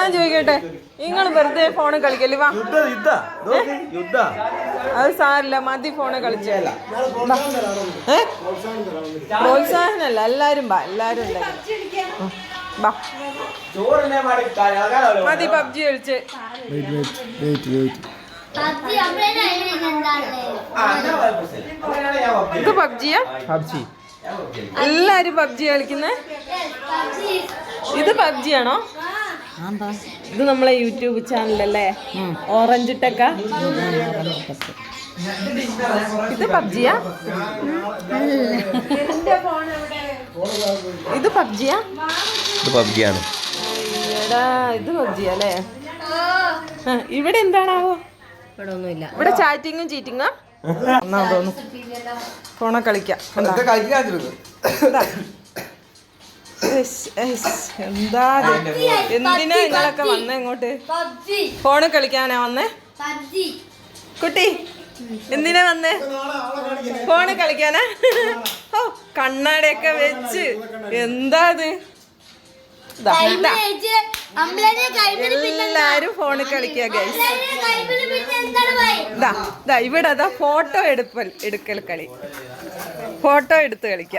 ഞാൻ ചോദിക്കട്ടെ, നിങ്ങൾ വെറുതെ ഫോണ് കളിക്കല്ലേ? വാ, അത് സാരില്ല, മതി ഫോണ് കളിച്ചല്ല. പ്രോത്സാഹനല്ല, എല്ലാരും വാ, എല്ലാരും മതി പബ്ജി കളിച്ച്. ഇത് പബ്ജിയാ? എല്ലാരും പബ്ജി കളിക്കുന്നേ? ഇത് പബ്ജി ആണോ? ഇത് നമ്മളെ യൂട്യൂബ് ചാനലല്ലേ, ഓറഞ്ച് ടെക്ക? ഇത് പബ്ജിയാ? ഇത് പബ്ജിയാ? ഇത് പബ്ജിയാണ്. എടാ, ഇത് പബ്ജിയാ അല്ലേ? ഇവിടെ എന്താണാവോ? ഇവിടെ ചാറ്റിങ്ങും ചീറ്റിങ്ങാ എന്നാ തോന്നുന്നു. ഫോണെ കളിക്കാം. എന്താ എന്തിനാ നിങ്ങളൊക്കെ വന്നേ ഇങ്ങോട്ട്? ഫോണ് കളിക്കാനാ വന്നേ? കുട്ടി എന്തിനാ വന്നേ? ഫോണ് കളിക്കാനാ? ഓ, കണ്ണാടിയൊക്കെ വെച്ച് എന്താ ഇത്? എല്ലാരും ഫോണിൽ കളിക്കുക ഗൈസ്. ഇവിടെ അതാ ഫോട്ടോ എടുക്കൽ കളി, ഫോട്ടോ എടുത്ത് കളിക്ക.